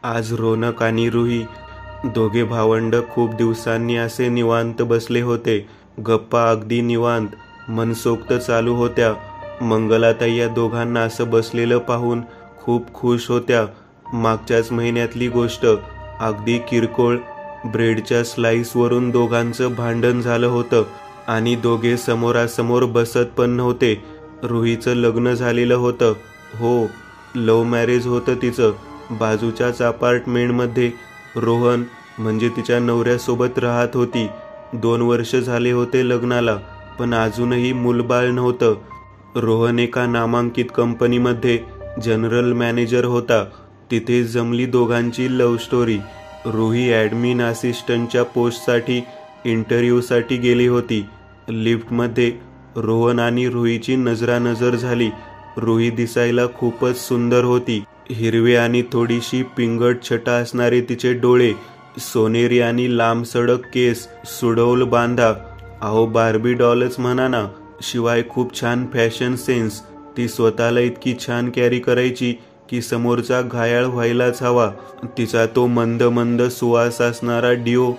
आज रोनक आणि रुही दोघे भावंड खूप दिवसांनी असे निवांत बसले होते. गप्पा अगदी निवांत मनसोक्त चालू होत्या. मंगलाताई या दोघांना असं बसलेलं पाहून खूप खुश होत्या. मागच्याच महिन्यातली गोष्ट, अगदी किरकोळ ब्रेडच्या स्लाइसवरून दोघांचं भांडण झालं होतं आणि दोघे समोरासमोर बसत पण नव्हते. रुहीचं लग्न झालेलं होतं. हो, लव्ह मॅरेज होतं तिचं. बाजूच्याच अपार्टमेंटमध्ये रोहन म्हणजे तिच्या नवऱ्यासोबत राहत होती. 2 वर्ष झाले होते लग्नाला, पण अजूनही मूलबाळ नव्हतं. रोहन एका नामांकित कंपनीमध्ये जनरल मॅनेजर होता. तिथे जमली दोघांची लव्ह स्टोरी. रुही ॲडमिन असिस्टंटच्या पोस्टसाठी इंटरव्ह्यूसाठी गेली होती. लिफ्टमध्ये रोहन आणि रुहीची नजरानजर झाली. रुही दिसायला खूपच सुंदर होती. हिरवे आणि थोडीशी पिंगट छटा असणारे तिचे डोळे, सोनेरी आणि लांबसडक केस, सुडौल बांधा. अहो, बार्बी डॉलच म्हणा ना. शिवाय खूप छान फॅशन सेन्स. ती स्वतःला इतकी छान कॅरी करायची की समोरचा घायाळ व्हायलाच हवा. तिचा तो मंद मंद सुवास असणारा डिओ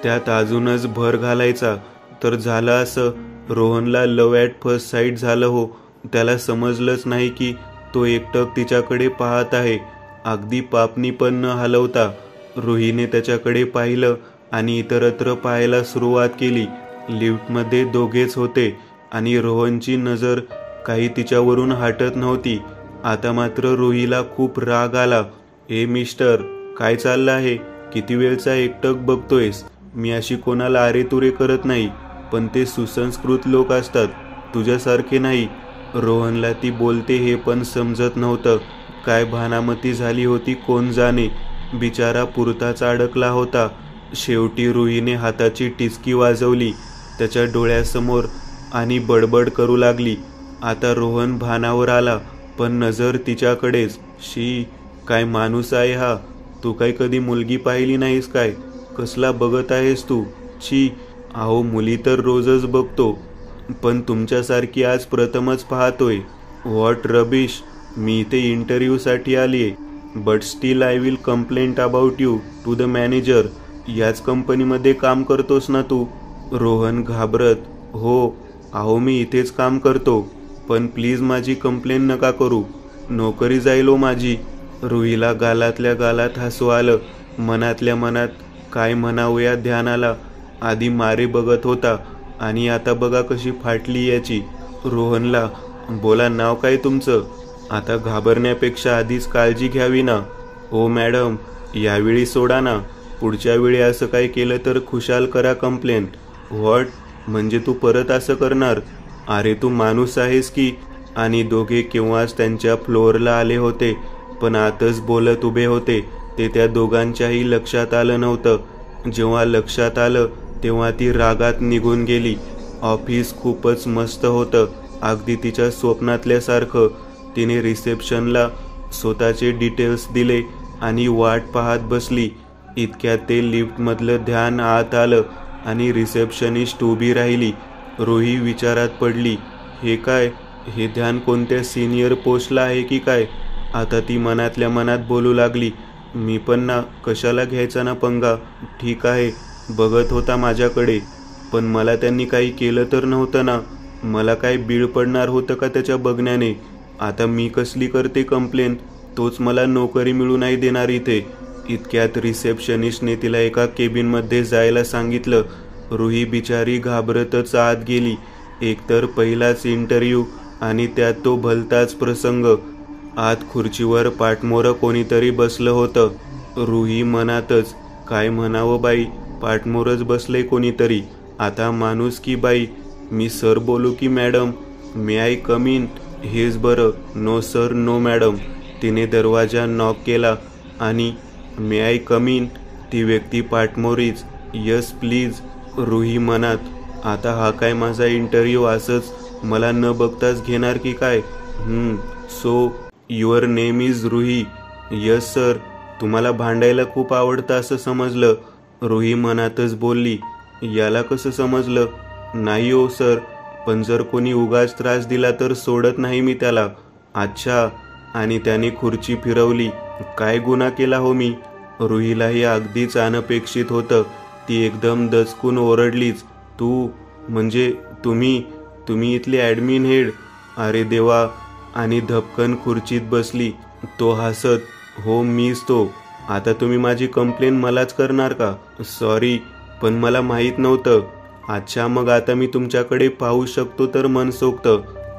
त्यात अजूनच भर घालायचा. तर झालं असं, रोहनला लव्ह ॲट फर्स्ट साईट झालं हो. त्याला समजलंच नाही की तो एकटक तिच्याकडे पाहत आहे, अगदी पापणी पण न हलवता. रुहीने त्याच्याकडे पाहिलं आणि इतरत्र पाहायला सुरुवात केली. लिफ्टमध्ये दोघेच होते आणि रोहनची नजर काही तिच्यावरून हटत नव्हती. आता मात्र रुहीला खूप राग आला. ए मिस्टर, काय चाललं आहे? किती वेळचा एकटक बघतोयस? मी अशी कोणाला अरेतुरे करत नाही, पण ते सुसंस्कृत लोक असतात, तुझ्यासारखे नाही. रोहनला ती बोलते हे पण समजत नव्हतं. काय भानामती झाली होती कोण जाणे. बिचारा पुरताच अडकला होता. शेवटी रुहीने हाताची टिचकी वाजवली त्याच्या डोळ्यासमोर आणि बडबड करू लागली. आता रोहन भानावर आला, पण नजर तिच्याकडेच. शी, काय माणूस आहे हा? तू काय कधी मुलगी पाहिली नाहीस काय? कसला बघत आहेस तू? छी. अहो, मुली तर रोजच बघतो, पण तुमच्यासारखी आज प्रथमच पाहतोय. What rubbish. मी इथे इंटरव्ह्यूसाठी आलीये, but still I will complaint about you to the manager. याच कंपनीमध्ये काम करतोस ना तू? रोहन घाबरत. हो, अहो मी इथेच काम करतो, पण प्लीज माझी कंप्लेंट नका करू. नोकरी जाईल हो माझी. रुहीला गालातल्या गालात हसू आलं. मनातल्या मनात काय म्हणावं या ध्यानाला. आधी मारे बघत होता आणि आता बघा कशी फाटली याची. रोहनला, बोला नाव काय तुमचं? आता घाबरण्यापेक्षा आधीच काळजी घ्यावी ना. हो मॅडम, यावेळी सोडा ना. पुढच्या वेळी असं काय केलं तर खुशाल करा कंप्लेंट. व्हॉट, म्हणजे तू परत असं करणार? अरे तू माणूस आहेस की. आणि दोघे केव्हाच त्यांच्या फ्लोअरला आले होते, पण आतच बोलत उभे होते. ते त्या दोघांच्याही लक्षात आलं नव्हतं. जेव्हा लक्षात आलं तेव्हा ती रागात निघून गेली. ऑफिस खूपच मस्त होतं, अगदी तिच्या स्वप्नातल्यासारखं. तिने रिसेप्शनला स्वतःचे डिटेल्स दिले आणि वाट पाहत बसली. इतक्यात ते लिफ्टमधलं ध्यान आत आलं आणि रिसेप्शनिस्ट उभी राहिली. रुही विचारात पडली. हे काय? हे ध्यान कोणत्या सिनियर पोस्टला आहे की काय? आता ती मनातल्या मनात बोलू लागली. मी पण ना, कशाला घ्यायचा ना पंगा. ठीक आहे, बघत होता माझ्याकडे, पण मला त्यांनी काही केलं तर नव्हतं ना. मला काय बीळ पडणार होतं का त्याच्या बघण्याने? आता मी कसली करते कंप्लेंट? तोच मला नोकरी मिळू नाही देणार इथे. इतक्यात रिसेप्शनिस्टने तिला एका केबिनमध्ये जायला सांगितलं. रुही बिचारी घाबरतच आत गेली. एकतर पहिलाच इंटरव्ह्यू आणि त्यात तो भलताच प्रसंग. आत खुर्चीवर पाठमोरं कोणीतरी बसलं होतं. रुही मनातच, काय म्हणावं बाई, पाठमोरच बसले कोणीतरी. आता माणूस की बाई? मी सर बोलू की madam? May I come in? हेच बरं. No sir, no madam. तिने दरवाजा नॉक केला आणि मे आय कम इन? ती व्यक्ती पाठमोरीच. Yes please. रुही मनात, आता हा काय माझा इंटरव्ह्यू असंच मला न बघताच घेणार की काय? So your name is Ruhi? Yes sir. तुम्हाला भांडायला खूप आवडतं असं समजलं. रुही मनातच बोलली. याला कसं समजलं? नाही हो सर, पण जर कोणी उगाच त्रास दिला तर सोडत नाही मी त्याला. अच्छा. आणि त्याने खुर्ची फिरवली. काय गुन्हा केला हो मी? रुहीलाही अगदीच अनपेक्षित होतं. ती एकदम दचकून ओरडलीच, तू म्हणजे तुम्ही इथले ॲडमिन हेड? अरे देवा. आणि धपकन खुर्चीत बसली. तो हसत, हो मीच तो. आता तुम्ही माझी कंप्लेन मलाच करणार का? सॉरी, पण मला माहीत नव्हतं. अच्छा, मग आता मी तुमच्याकडे पाहू शकतो तर मनसोक्त.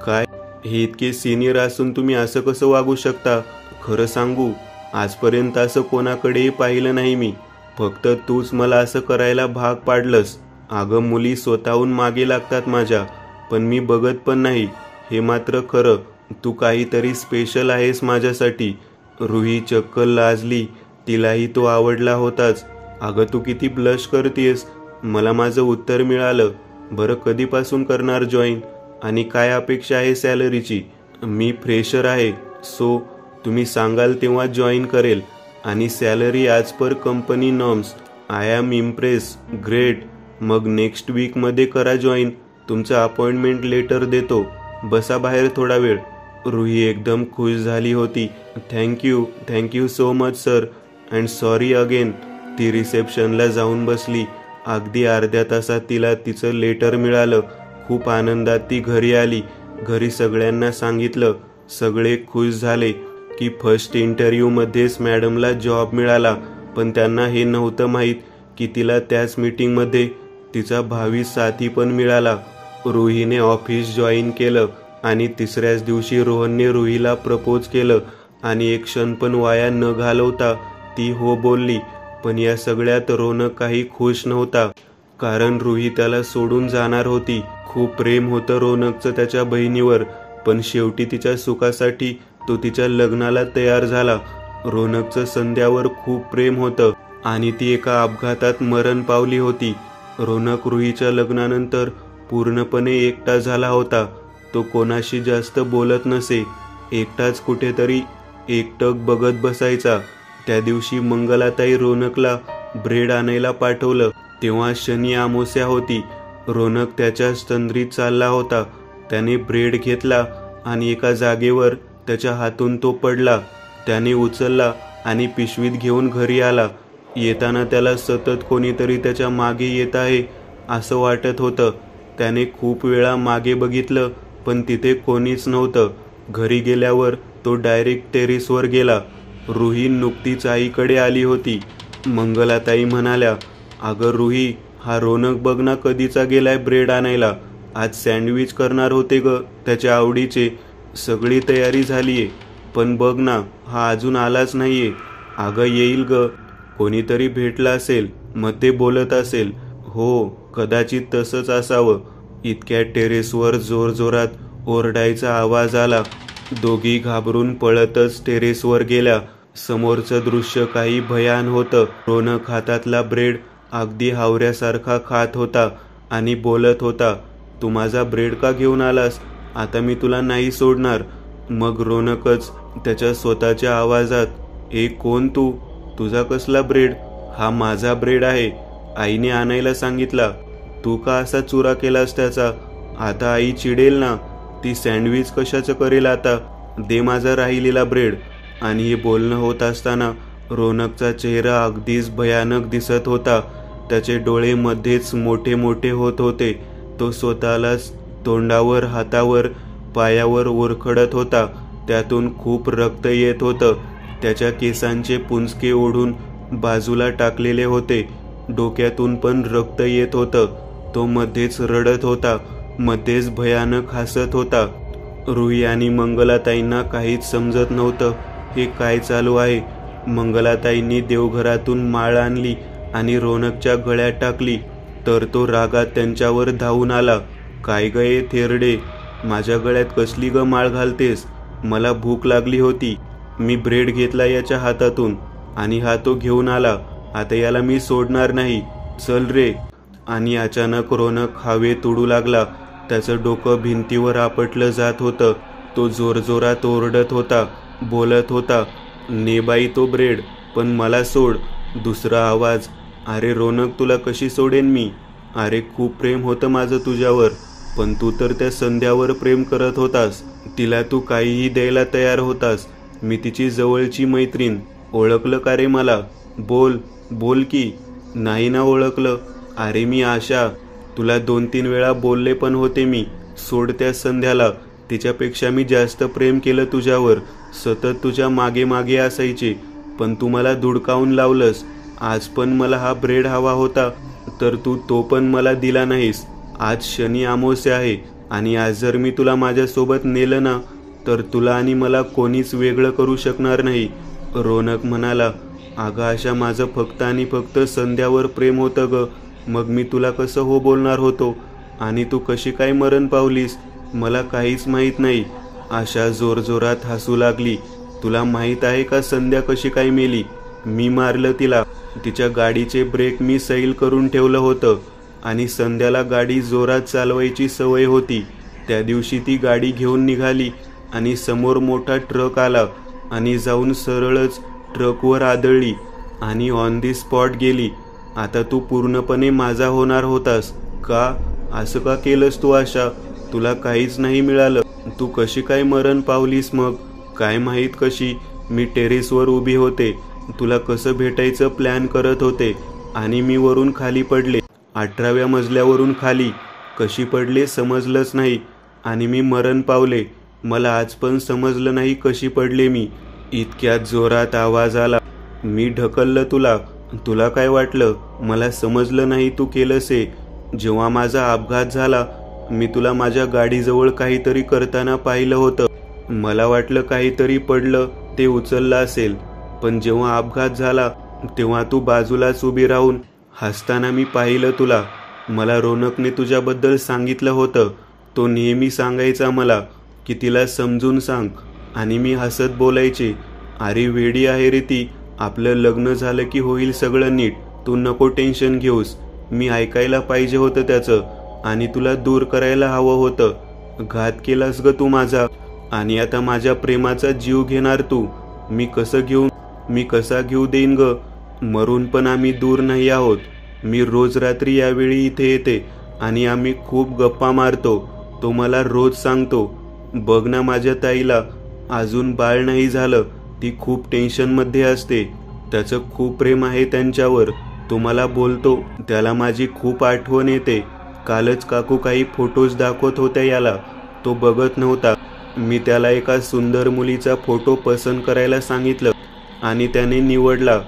काय, हे इतके सिनियर असून तुम्ही असं कसं वागू शकता? खरं सांगू, आजपर्यंत असं कोणाकडेही पाहिलं नाही मी. फक्त तूच मला असं करायला भाग पाडलंस. अगं, मुली स्वतःहून मागे लागतात माझ्या, पण मी बघत पण नाही. हे मात्र खरं, तू काहीतरी स्पेशल आहेस माझ्यासाठी. रुही चक्क लाजली. तिलाही तो आवडला होताच. अगं, तू किती ब्लश करतेस. मला माझं उत्तर मिळालं. बरं, कधीपासून करणार जॉईन? आणि काय अपेक्षा आहे सॅलरीची? मी फ्रेशर आहे, सो तुम्ही सांगाल तेव्हा जॉईन करेल. आणि salary as per company norms. I am impress. Great. मग नेक्स्ट वीकमध्ये करा जॉईन. तुमचं अपॉइंटमेंट लेटर देतो. बसा बाहेर थोडा वेळ. रुही एकदम खुश झाली होती. Thank you so much sir, and sorry again. ती रिसेप्शनला जाऊन बसली. अगदी अर्ध्या तासात तिला तिचं लेटर मिळालं. खूप आनंदात ती घरी आली. घरी सगळ्यांना सांगितलं. सगळे खुश झाले की फर्स्ट इंटरव्ह्यूमध्येच मॅडमला जॉब मिळाला. पण त्यांना हे नव्हतं माहीत की तिला त्याच मीटिंगमध्ये तिचा भावी साथी पण मिळाला. रुहीने ऑफिस जॉईन केलं आणि तिसऱ्याच दिवशी रोहनने रुहीला प्रपोज केलं. आणि एक क्षण पण वाया न घालवता ती हो बोलली. पण या सगळ्यात रोनक काही खुश नव्हता, कारण रुही त्याला सोडून जाणार होती. खूप प्रेम होतं रोनकचं त्याच्या बहिणीवर, पण शेवटी तिच्या सुखासाठी तो तिच्या लग्नाला तयार झाला. रोनकचं संध्यावर खूप प्रेम होतं आणि ती एका अपघातात मरण पावली होती. रोनक रुहीच्या लग्नानंतर पूर्णपणे एकटा झाला होता. तो कोणाशी जास्त बोलत नसे. एकटाच कुठेतरी एकटक बघत बसायचा. त्या दिवशी मंगलाताई रोनकला ब्रेड आणायला पाठवलं. तेव्हा शनी अमावस्या होती. रोनक त्याच्याच तंद्रीत चालला होता. त्याने ब्रेड घेतला आणि एका जागेवर त्याच्या हातून तो पडला. त्याने उचलला आणि पिशवीत घेऊन घरी आला. येताना त्याला सतत कोणीतरी त्याच्या मागे येत आहे असं वाटत होतं. त्याने खूप वेळा मागे बघितलं, पण तिथे कोणीच नव्हतं. घरी गेल्यावर तो डायरेक्ट टेरेसवर गेला. रुही नुकतीच आईकडे आली होती. मंगलाताई म्हणाल्या, अगं रुही, हा रोनक बघ ना कधीचा गेलाय ब्रेड आणायला. आज सँडविच करणार होते ग त्याच्या आवडीचे. सगळी तयारी झालीये, पण बघ ना हा अजून आलाच नाहीये. अगं येईल ग, कोणीतरी भेटला असेल, मग ते बोलत असेल. हो, कदाचित तसंच असावं. इतक्या टेरेसवर जोरजोरात ओरडायचा आवाज आला. दोघी घाबरून पळतच टेरेसवर गेल्या. समोरचं दृश्य काही भयान होतं. रोनक हातातला ब्रेड अगदी हावऱ्यासारखा खात होता आणि बोलत होता, तू माझा ब्रेड का घेऊन आलास? आता मी तुला नाही सोडणार. मग रोनकच त्याच्या स्वतःच्या आवाजात, ए कोण तू? तुझा कसला ब्रेड? हा माझा ब्रेड आहे. आईने आणायला सांगितला. तू का असा चुरा केलास त्याचा? आता आई चिडेल ना. ती सँडविच कशाचं करेल आता? दे माझा राहिलेला ब्रेड. आणि हे बोलणं होत असताना रोनकचा चेहरा अगदीच भयानक दिसत होता. त्याचे डोळे मध्येच मोठे मोठे होत होते. तो स्वतःलाच तोंडावर, हातावर, पायावर ओरखडत होता. त्यातून खूप रक्त येत होतं. त्याच्या केसांचे पुंजके ओढून बाजूला टाकलेले होते. डोक्यातून पण रक्त येत होतं. तो मध्येच रडत होता, मध्येच भयानक हसत होता. रुही आणि मंगलाताईंना काहीच समजत नव्हतं. हे काय चालू आहे? मंगलाताईंनी देवघरातून माळ आणली आणि रोनकच्या गळ्यात टाकली, तर तो रागात त्यांच्यावर धावून आला. काय ग ये थेरडे, माझ्या गळ्यात कसली ग माळ घालतेस? मला भूक लागली होती. मी ब्रेड घेतला याच्या हातातून आणि हा तो घेऊन आला. आता याला मी सोडणार नाही. चल रे. आणि अचानक रोनक हवेत उडू लागला. त्याचं डोकं भिंतीवर आपटलं जात होतं. तो जोरजोरात ओरडत होता, बोलत होता, ने बाई तो ब्रेड, पण मला सोड. दुसरा आवाज, अरे रोनक, तुला कशी सोडेन मी? अरे खूप प्रेम होतं माझं तुझ्यावर, पण तू तर त्या संध्यावर प्रेम करत होतास. तिला तू काहीही द्यायला तयार होतास. मी तिची जवळची मैत्रीण. ओळखलं का रे मला? बोल बोल की. नाही ना ओळखलं? अरे मी आशा. तुला 2-3 वेळा बोलले पण होते मी. सोड त्या संध्याला. तिच्यापेक्षा मी जास्त प्रेम केलं तुझ्यावर. सतत तुझ्या मागे मागे असायचे, पण तू मला धुडकावून लावलंस. आज पण मला हा ब्रेड हवा होता, तर तू तो पण मला दिला नाहीस. आज शनी अमावस्या आहे आणि आज जर मी तुला माझ्यासोबत नेलं ना, तर तुला आणि मला कोणीच वेगळं करू शकणार नाही. रोनक म्हणाला, अगं आशा, माझं फक्त आणि फक्त संध्यावर प्रेम होतं ग. मग मी तुला कसं हो बोलणार होतो? आणि तू कशी काय मरण पावलीस? मला काहीच माहीत नाही. आशा जोरजोरात हसू लागली. तुला माहीत आहे का संध्या कशी काय मेली? मी मारलं तिला. तिच्या गाडीचे ब्रेक मी सैल करून ठेवलं होतं आणि संध्याला गाडी जोरात चालवायची सवय होती. त्या दिवशी ती गाडी घेऊन निघाली आणि समोर मोठा ट्रक आला आणि जाऊन सरळच ट्रकवर आदळली आणि ऑन दी स्पॉट गेली. आता तू पूर्णपणे माझा होणार होतास का? असं का केलंस तू आशा? तुला काहीच नाही मिळालं. तू कशी काय मरण पावलीस मग? काय माहीत कशी. मी टेरेसवर उभी होते. तुला कसं भेटायचं प्लॅन करत होते आणि मी वरून खाली पडले. 18व्या मजल्यावरून खाली कशी पडले समजलंच नाही आणि मी मरण पावले. मला आज पण समजलं नाही कशी पडले मी. इतक्यात जोरात आवाज आला. मी ढकललं तुला. तुला काय वाटलं मला समजलं नाही तू केलंस हे? जेव्हा माझा अपघात झाला, मी तुला माझ्या गाडीजवळ काहीतरी करताना पाहिलं होतं. मला वाटलं काहीतरी पडलं ते उचललं असेल, पण जेव्हा अपघात झाला तेव्हा तू बाजूलाच उभी राहून हसताना मी पाहिलं तुला. मला रोनकने तुझ्याबद्दल सांगितलं होतं. तो नेहमी सांगायचा मला की तिला समजून सांग, आणि मी हसत बोलायचे, अरे वेडी आहे रे ती. आपलं लग्न झालं की होईल सगळं नीट. तू नको टेन्शन घेऊस. मी ऐकायला पाहिजे होतं त्याचं आणि तुला दूर करायला हवं होतं. घात केलास ग तू माझा, आणि आता माझ्या प्रेमाचा जीव घेणार तू. मी कसा घेऊ देईन ग? मरून पण आम्ही दूर नाही आहोत. मी रोज रात्री यावेळी इथे येते आणि आम्ही खूप गप्पा मारतो. तो मला रोज सांगतो, बघ ना माझ्या ताईला, अजून बाळ नाही झालं. ती खूप टेन्शनमध्ये असते. त्याचं खूप प्रेम आहे त्यांच्यावर. तो मला बोलतो त्याला माझी खूप आठवण येते. कालच काकू काही फोटोज दाखवत होत्या याला. तो बघत नव्हता. मी त्याला एका सुंदर मुलीचा फोटो पसंत करायला सांगितलं आणि त्याने निवडला.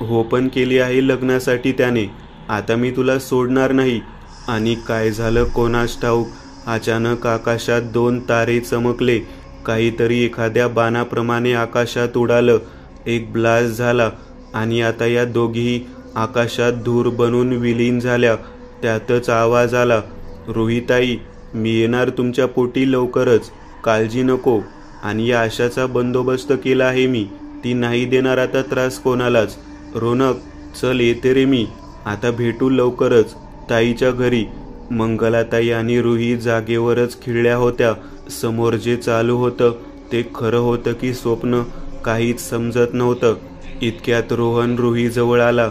हो पण केली आहे लग्नासाठी त्याने. आता मी तुला सोडणार नाही. आणि काय झालं कोणास ठाऊक, अचानक आकाशात 2 तारे चमकले. काहीतरी एखाद्या बाणाप्रमाणे आकाशात उडालं. एक ब्लास्ट झाला आणि आता या दोघीही आकाशात धूर बनून विलीन झाल्या. त्यातच आवाज आला, रुहीताई, मी येणार तुमच्या पोटी लवकरच. काळजी नको. आणि या आशाचा बंदोबस्त केला आहे मी. ती नाही देणार आता त्रास कोणालाच. रोनक, चल येते रे मी. आता भेटू लवकरच ताईच्या घरी. मंगलाताई आणि रुही जागेवरच खिळल्या होत्या. समोर जे चालू होतं ते खरं होतं की स्वप्न काहीच समजत नव्हतं. इतक्यात रोहन रुहीजवळ आला.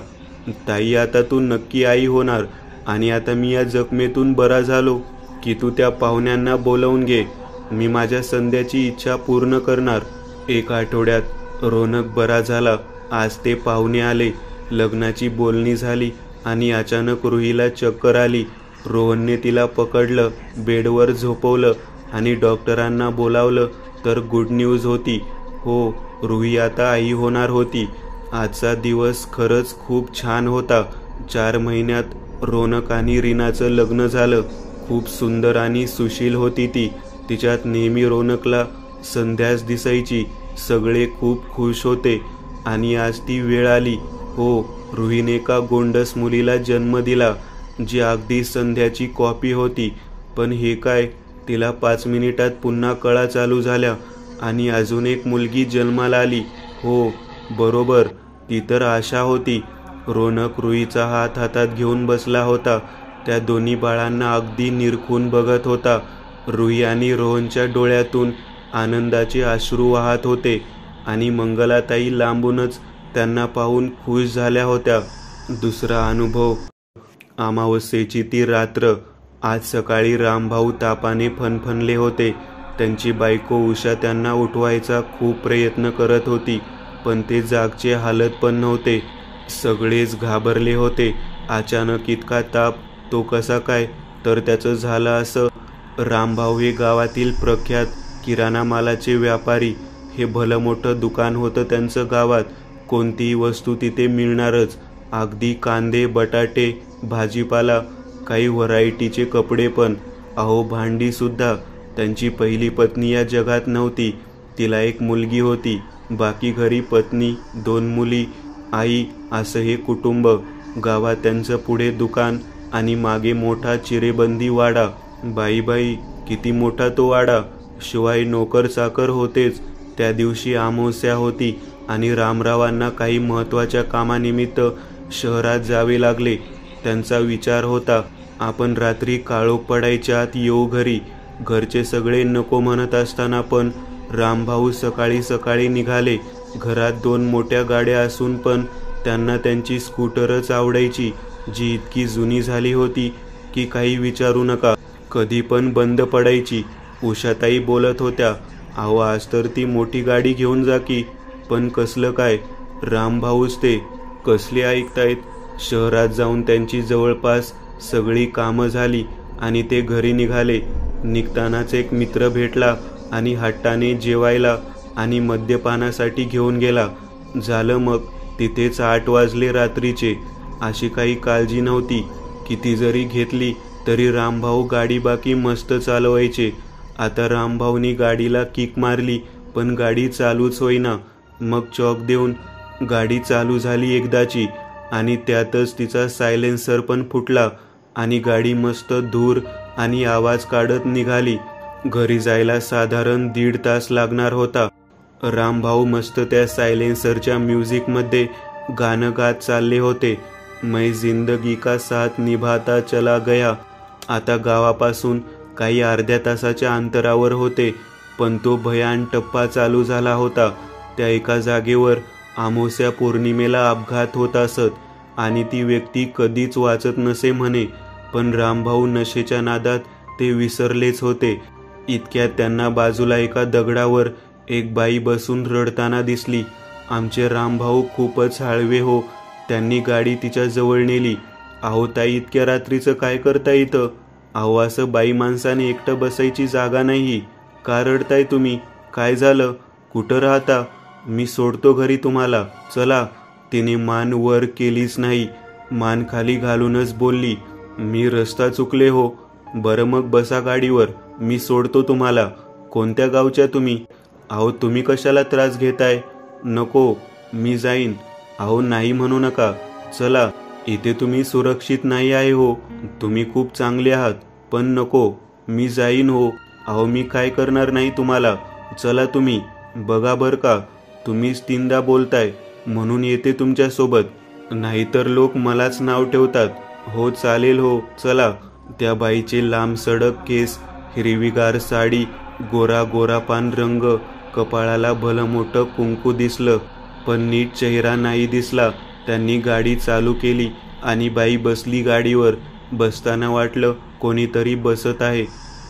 ताई, आता तू नक्की आई होणार. आणि आता मी या जखमेतून बरा झालो की तू त्या पाहुण्यांना बोलवून घे. मी माझ्या संध्याची इच्छा पूर्ण करणार. 1 आठवड्यात रोनक बरा झाला. आज ते पाहुणे आले. लग्नाची बोलणी झाली आणि अचानक रुहीला चक्कर आली. रोहनने तिला पकडलं, बेडवर झोपवलं आणि डॉक्टरांना बोलावलं. तर गुड न्यूज होती. हो, रुही आता आई होणार होती. आजचा दिवस खरंच खूप छान होता. 4 महिन्यात रोनक आणि रीनाचं लग्न झालं. खूप सुंदर आणि सुशील होती ती. तिच्यात नेहमी रोनकला संध्याच दिसायची. सगळे खूप खुश होते आणि आज ती वेळ आली. हो, रुहीने एका गोंडस मुलीला जन्म दिला जी अगदी संध्याची कॉपी होती. पण हे काय, तिला 5 मिनिटात पुन्हा कळा चालू झाल्या आणि अजून एक मुलगी जन्माला आली. हो बरोबर, ती तर आशा होती. रोनक रुहीचा हात हातात घेऊन बसला होता. त्या दोन्ही बाळांना अगदी निरखून बघत होता. रुही आणि रोहनच्या डोळ्यातून आनंदाचे अश्रू वाहत होते आणि मंगलाताई लांबूनच त्यांना पाहून खुश झाल्या होत्या. दुसरा अनुभव. अमावस्येची ती रात्र. आज सकाळी रामभाऊ तापाने फणफणले होते. त्यांची बायको उषा त्यांना उठवायचा खूप प्रयत्न करत होती, पण ते जागचे हालत पण नव्हते. सगळेच घाबरले होते. अचानक इतका ताप, तो कसा काय? तर त्याचं झालं असं, रामभाऊ हे गावातील प्रख्यात किराणा मालाचे व्यापारी. हे भलं मोठं दुकान होतं त्यांचं गावात. कोणतीही वस्तू तिथे मिळणारच. अगदी कांदे, बटाटे, भाजीपाला, काही व्हरायटीचे कपडे पण. अहो, भांडी सुद्धा. त्यांची पहिली पत्नी या जगात नव्हती. तिला एक मुलगी होती. बाकी घरी पत्नी, 2 मुली, आई, असं हे कुटुंब. गावात त्यांचं पुढे दुकान आणि मागे मोठा चिरेबंदी वाडा. बाई, किती मोठा तो वाडा. शिवाय नोकर चाकर होतेच. त्या दिवशी अमावस्या होती आणि रामरावांना काही महत्त्वाच्या कामानिमित्त शहरात जावे लागले. त्यांचा विचार होता, आपण रात्री काळोख पडायच्या आत येऊ घरी. घरचे सगळे नको म्हणत असताना पण रामभाऊ सकाळी सकाळी निघाले. घरात 2 मोठ्या गाड्या असून पण त्यांना त्यांची स्कूटरच आवडायची, जी इतकी जुनी झाली होती की काही विचारू नका. कधी पण बंद पडायची. उषाताई बोलत होत्या, अहो आज तर ती मोठी गाडी घेऊन जा की. पण कसलं काय? रामभाऊच ते. कसले ऐकतायत? शहरात जाऊन त्यांची जवळपास सगळी कामं झाली आणि ते घरी निघाले. निघतानाच एक मित्र भेटला आणि हट्टाने जेवायला आणि मद्यपानासाठी घेऊन गेला. झालं मग तिथेच 8 वाजले रात्रीचे. अशी काही काळजी नव्हती. किती जरी घेतली तरी रामभाऊ गाडी बाकी मस्त चालवायचे. आता रामभाऊनी गाडीला किक मारली पण गाडी चालूच होईना. मग चॉक देऊन गाडी चालू झाली एकदाची आणि त्यातच तिचा सायलेन्सर पण फुटला आणि गाडी मस्त धूर आणि आवाज काढत निघाली. घरी जायला साधारण 1.5 तास लागणार होता. रामभाऊ मस्त त्या सायलेन्सरच्या म्युझिकमध्ये गाणं गात चालले होते. मैं जिंदगी का साथ निभाता चला गया. आता गावापासून काही अर्ध्या तासाच्या अंतरावर होते, पण तो भयान टप्पा चालू झाला होता. त्या एका जागेवर अमावस्या पौर्णिमेला अपघात होत असत आणि ती व्यक्ती कधीच वाचत नसे म्हणे. पण रामभाऊ नशेच्या नादात ते विसरलेच होते. इतक्यात त्यांना बाजूला एका दगडावर एक बाई बसून रडताना दिसली. आमचे रामभाऊ खूपच हळवे हो. त्यांनी गाडी तिच्या जवळ नेली. अहो ताई, इतक्या रात्रीचं काय करता इथं? अहो, असं बाई माणसाने एकटं बसायची जागा नाही. का रडताय तुम्ही? काय झालं? कुठं राहता? मी सोडतो घरी तुम्हाला. चला. तिने मान वर केलीच नाही. मान खाली घालूनच बोलली, मी रस्ता चुकले हो. बरं मग बसा गाडीवर, मी सोडतो तुम्हाला. कोणत्या गावच्या तुम्ही? अहो, तुम्ही कशाला त्रास घेताय? नको, मी जाईन. अहो नाही म्हणू नका. चला, इथे तुम्ही सुरक्षित नाही आहे हो. तुम्ही खूप चांगले आहात, पण नको, मी जाईन हो. अहो मी काय करणार नाही तुम्हाला. चला तुम्ही. बघा बरं का, तुम्हीच 3दा बोलताय म्हणून येते तुमच्यासोबत, नाहीतर लोक मलाच नाव ठेवतात. हो चालेल हो, चला. त्या बाईचे लांब सडक केस, हिरवीगार साडी, गोरा गोरा पान रंग, कपाळाला भलं मोठं कुंकू दिसलं, पण नीट चेहरा नाही दिसला. त्यांनी गाडी चालू केली आणि बाई बसली गाडीवर. बसताना वाटलं कोणीतरी बसत आहे,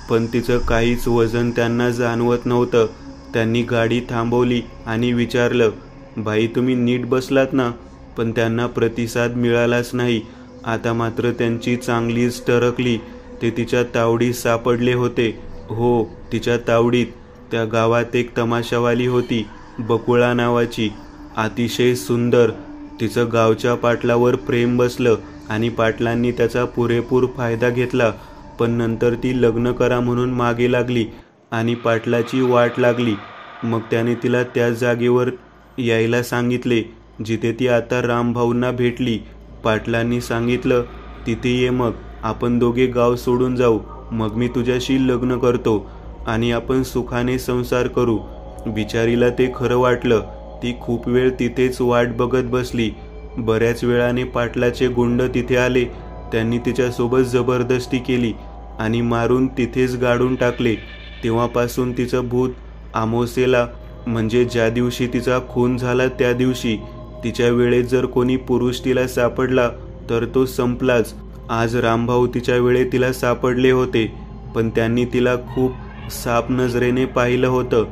पण तिचं काहीच वजन त्यांना जाणवत नव्हतं. त्यांनी गाडी थांबवली आणि विचारलं, बाई तुम्ही नीट बसलात ना? पण त्यांना प्रतिसाद मिळालाच नाही. आता मात्र त्यांची चांगलीच टरकली. ते तिच्या तावडीत सापडले होते. हो, तिच्या तावडीत. त्या गावात एक तमाशावाली होती, बकुळा नावाची, अतिशय सुंदर. तिचं गावच्या पाटलावर प्रेम बसलं आणि पाटलांनी त्याचा पुरेपूर फायदा घेतला. पण नंतर ती लग्न करा म्हणून मागे लागली आणि पाटलाची वाट लागली. मग त्याने तिला त्या जागेवर यायला सांगितले जिथे ती आता रामभाऊंना भेटली. पाटलांनी सांगितलं, तिथे ये, मग आपण दोघे गाव सोडून जाऊ. मग मी तुझ्याशी लग्न करतो आणि आपण सुखाने संसार करू. बिचारीला ते खरं वाटलं. ती खूप वेळ तिथेच वाट बघत बसली. बऱ्याच वेळाने पाटलाचे गुंड तिथे आले. त्यांनी तिच्यासोबत जबरदस्ती केली आणि मारून तिथेच गाडून टाकले. तेव्हापासून तिचं भूत अमावस्येला, म्हणजे ज्या दिवशी तिचा खून झाला त्या दिवशी, तिच्या वेळेत जर कोणी पुरुष तिला सापडला तर तो संपलाच. आज रामभाऊ तिच्या वेळेत तिला सापडले होते, पण त्यांनी तिला खूप साफ नजरेने पाहिलं होतं.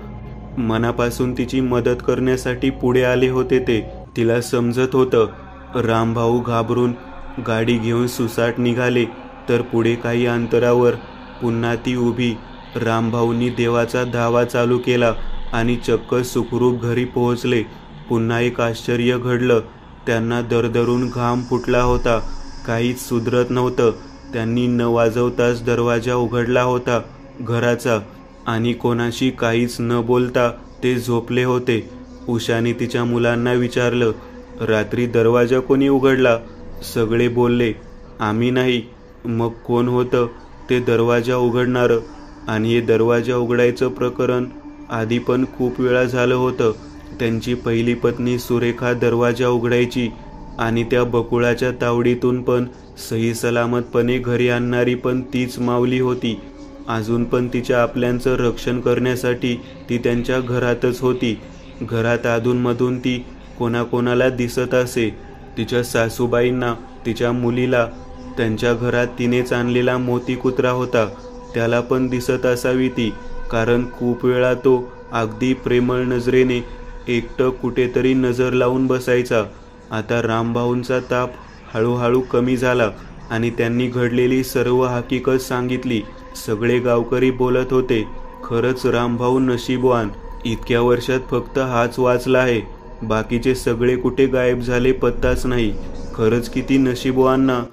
मनापासून तिची मदत करण्यासाठी पुढे आले होते ते. तिला समजत होतं रामभाऊ घाबरून गाडी घेऊन सुसाट निघाले, तर पुढे काही अंतरावर पुन्हा ती उभी. रामभाऊंनी देवाचा धावा चालू केला आणि चक्क सुखरूप घरी पोहोचले. पुन्हा एक आश्चर्य घडलं. त्यांना दरदरून घाम फुटला होता. काहीच सुधरत नव्हतं. त्यांनी न वाजवताच दरवाजा उघडला होता घराचा आणि कोणाशी काहीच न बोलता ते झोपले होते. उषाने तिच्या मुलांना विचारलं, रात्री दरवाजा कोणी उघडला? सगळे बोलले, आम्ही नाही. मग कोण होतं ते दरवाजा उघडणारं? आणि हे दरवाजा उघडायचं प्रकरण आधी पण खूप वेळा झालं होतं. त्यांची पहिली पत्नी सुरेखा दरवाजा उघडायची आणि त्या बकुळाच्या तावडीतून पण सही सलामतपणे घरी आणणारी पण तीच माऊली होती. अजून पण तिच्या आपल्यांचं रक्षण करण्यासाठी ती त्यांच्या घरातच होती. घरात अधूनमधून ती कोणाकोणाला दिसत असे. तिच्या सासूबाईंना, तिच्या मुलीला. त्यांच्या घरात तिनेच आणलेला मोती कुत्रा होता, त्याला पण दिसत असावी ती, कारण खूप वेळा तो अगदी प्रेमळ नजरेने एकटं कुठेतरी नजर लावून बसायचा. आता रामभाऊंचा ताप हळूहळू कमी झाला आणि त्यांनी घडलेली सर्व हकीकत सांगितली. सगळे गावकरी बोलत होते, खरंच रामभाऊ नशीबवान. इतक्या वर्षात फक्त हाच वाचला आहे. बाकीचे सगळे कुठे गायब झाले पत्ताच नाही. खरंच किती नशीबवान ना.